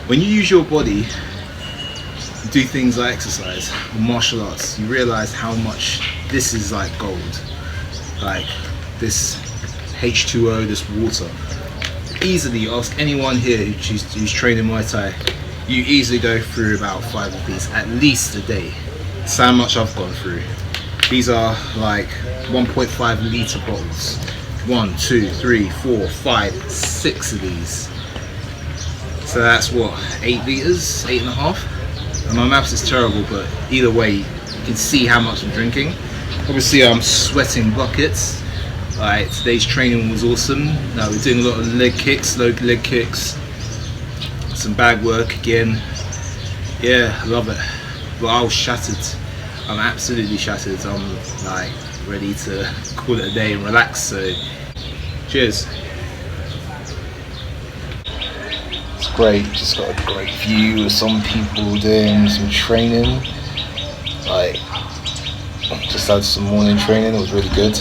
When you use your body to do things like exercise or martial arts, you realize how much this is like gold. Like this H2O, this water. Easily, ask anyone here who's training Muay Thai, you easily go through about 5 of these at least a day. That's how much I've gone through. These are like 1.5 litre bottles. 1, 2, 3, 4, 5, 6 of these. So that's what, 8 litres, 8.5? And my maths is terrible, but either way, you can see how much I'm drinking. Obviously, I'm sweating buckets. Alright, today's training was awesome. Now we're doing a lot of leg kicks, low leg kicks, some bag work again. Yeah, I love it. But I was shattered. I'm absolutely shattered. I'm like ready to call it a day and relax. So, cheers. Great, just got a great view of some people doing some training. Like, just had some morning training, it was really good.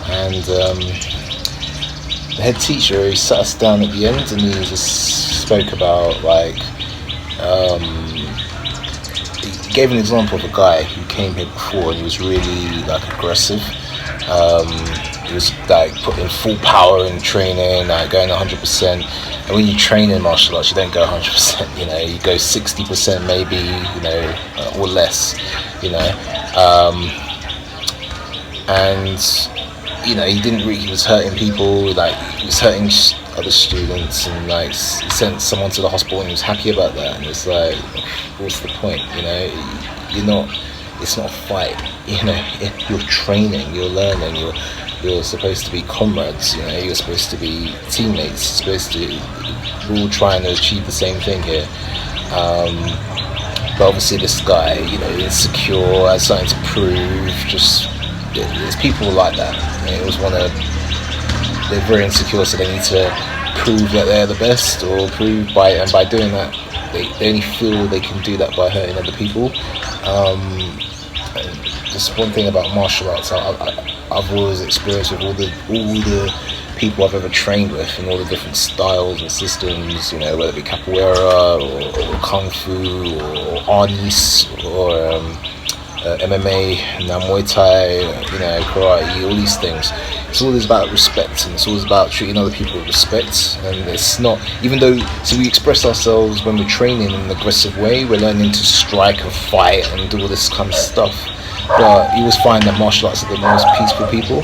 And the head teacher, he sat us down at the end and he just spoke about like, he gave an example of a guy who came here before and he was really like aggressive. He was like putting full power in training, like going 100%. And when you train in martial arts, you don't go 100%. You know, you go 60% maybe, you know, or less. You know, and you know, he was hurting people. Like he was hurting other students, and like he sent someone to the hospital, and he was happy about that. And it's like, what's the point? You know, it's not a fight. You know, you're training, you're learning, you're supposed to be comrades, you know, you're supposed to be teammates, we're all trying to achieve the same thing here. But obviously this guy, you know, insecure, has something to prove, there's people like that. You know, they're very insecure, so they need to prove that they're the best, or by doing that, they only feel they can do that by hurting other people. Just one thing about martial arts, I've always experienced with all the people I've ever trained with, and all the different styles and systems, you know, whether it be capoeira or kung fu or arnis or MMA, now Muay Thai, you know, karate, all these things. It's always about respect, and it's always about treating other people with respect. And it's not, even though, so we express ourselves when we're training in an aggressive way, we're learning to strike and fight and do all this kind of stuff. But you always find that martial arts are the most peaceful people.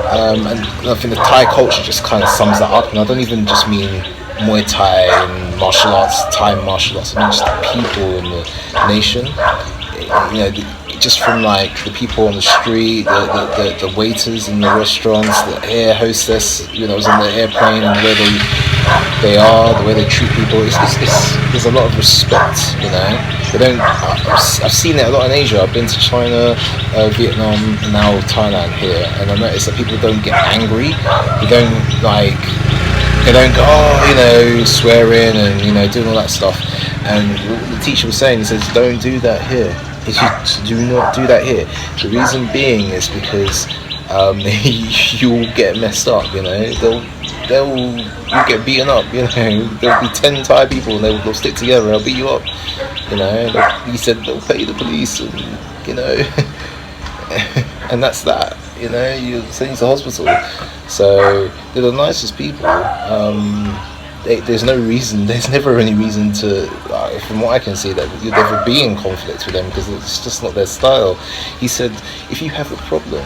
And I think the Thai culture just kind of sums that up. And I don't even just mean Muay Thai and martial arts, Thai martial arts, I mean just the people in the nation. You know, just from like the people on the street, the waiters in the restaurants, the air hostess, you know, was on the airplane, and the way they are, the way they treat people, there's a lot of respect, you know. They don't. I've seen it a lot in Asia. I've been to China, Vietnam, and now Thailand here, and I noticed that people don't get angry. They don't go, oh, you know, swearing and, you know, doing all that stuff. And what the teacher was saying, he says, don't do that here. You do not do that here. The reason being is because you'll get messed up, you know. You'll get beaten up, you know. There'll be 10 Thai people and they'll stick together, they'll beat you up, you know. He said they'll pay the police, and, you know, and that's that, you know, you're sent to hospital. So they're the nicest people. There's never any reason to, from what I can see, that you'd ever be in conflict with them, because it's just not their style. He said, if you have a problem,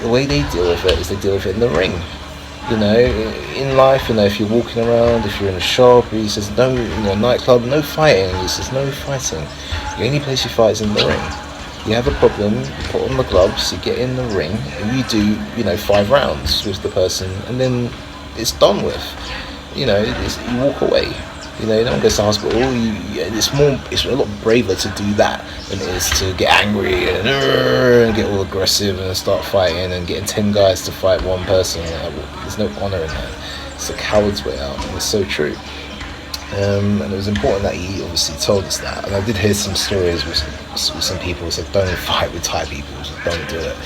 the way they deal with it is they deal with it in the ring. You know, in life, you know, if you're walking around, if you're in a shop, he says, no, you know, nightclub, no fighting. He says, no fighting. The only place you fight is in the ring. You have a problem, you put on the gloves, you get in the ring, and you do, you know, 5 rounds with the person, and then it's done with. You know, you walk away. You know, no one goes to hospital. It's a lot braver to do that than it is to get angry and get all aggressive and start fighting and getting 10 guys to fight one person. There's no honor in that. It's a coward's way out, and it's so true. And it was important that he obviously told us that. And I did hear some stories with some people who said, don't fight with Thai people, so don't do it,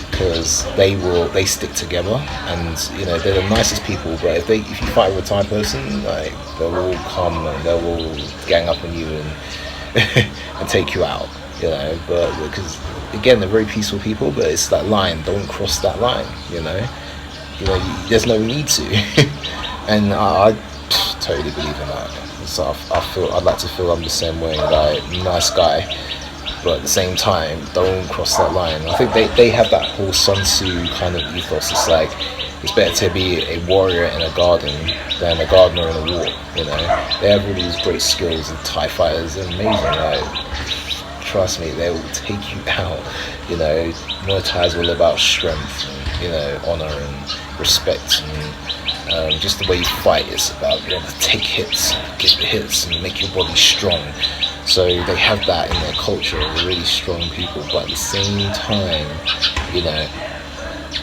because they stick together, and you know, they're the nicest people. But if you fight with a Thai person, like, they'll all come and they'll all gang up on you and and take you out. You know, but because again, they're very peaceful people, but it's that line. Don't cross that line. You know, there's no need to. And I totally believe in that. So I'd like to feel I'm the same way, like, nice guy, but at the same time, don't cross that line. I think they have that whole Sun Tzu kind of ethos. It's like, it's better to be a warrior in a garden than a gardener in a war. You know, they have all these great skills, and Thai fighters are amazing. Like, trust me, they will take you out. You know, Muay Thai is all about strength, and, you know, honor and respect, and just the way you fight is about being able to take hits, get the hits, and make your body strong. So they have that in their culture. They're really strong people, but at the same time, you know,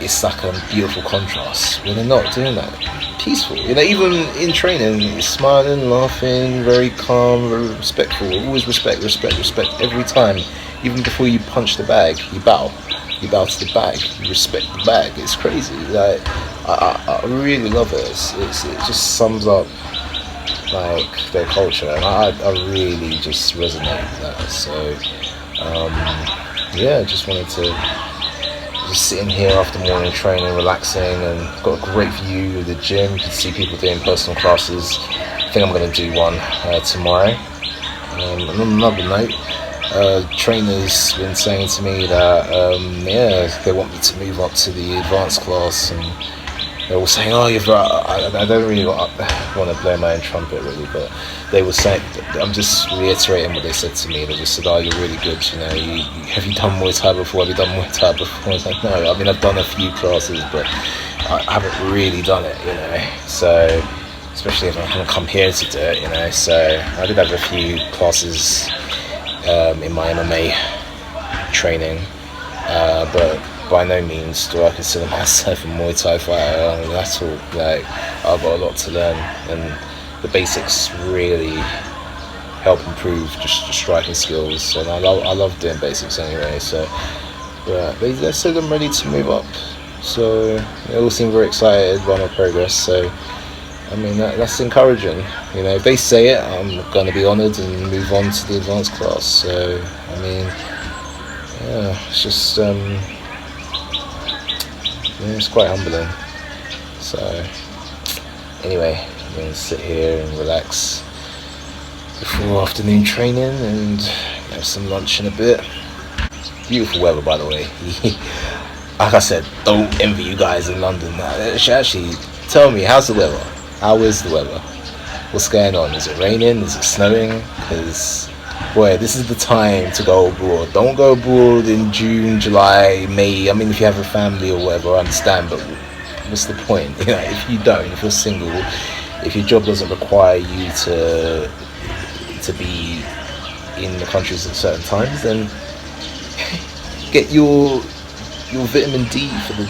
it's like a beautiful contrast when they're not doing that. Peaceful, you know, even in training, smiling, laughing, very calm, very respectful. Always respect every time. Even before you punch the bag, you bow. You bow to the bag. You respect the bag. It's crazy. Like, I really love it. It just sums up, like, their culture, and I really just resonate with that. So yeah, just wanted to just sitting here after morning training, relaxing, and got a great view of the gym. You can see people doing personal classes. I think I'm going to do one tomorrow. And on another note, trainers been saying to me that they want me to move up to the advanced class, and they were saying, oh, I don't really want to blow my own trumpet really, but they were saying, I'm just reiterating what they said to me. They just said, oh, you're really good, you know, have you done Muay Thai before? Have you done Muay Thai before? I was like, no, I mean, I've done a few classes, but I haven't really done it, you know, so, especially if I'm going to come here to do it, you know. So I did have a few classes in my MMA training, but by no means do I consider myself a Muay Thai fighter. That's all. Like, I've got a lot to learn, and the basics really help improve just the striking skills. And I love doing basics anyway. So, but they said I'm ready to move up. So they all seem very excited by my progress. So, I mean, that's encouraging. You know, if they say it, I'm going to be honoured and move on to the advanced class. So, I mean, yeah, it's just it's quite humbling. So anyway, I'm going to sit here and relax before afternoon training and have some lunch in a bit. Beautiful weather, by the way. Like I said, don't envy you guys in London. Actually, tell me, how's the weather? How is the weather? What's going on? Is it raining? Is it snowing? Because, boy, this is the time to go abroad. Don't go abroad in June, July, May. I mean, if you have a family or whatever, I understand, but what's the point? You know, if you don't, if you're single, if your job doesn't require you to be in the countries at certain times, then get your vitamin D for the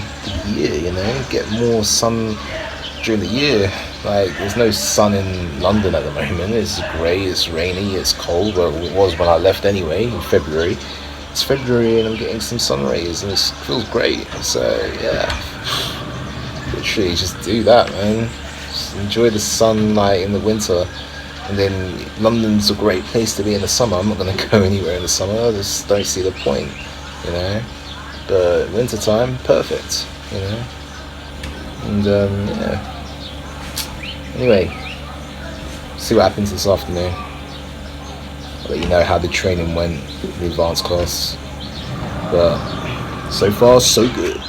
year, you know, get more sun during the year. Like, there's no sun in London at the moment. It's grey, it's rainy, it's cold. Well, it was when I left anyway, in February. It's February and I'm getting some sun rays and it feels great. So, yeah, literally just do that, man. Just enjoy the sunlight in the winter. And then London's a great place to be in the summer. I'm not going to go anywhere in the summer. I just don't see the point, you know. But winter time, perfect, you know. And, yeah. Anyway, see what happens this afternoon. I'll let you know how the training went, the advanced class. But so far, so good.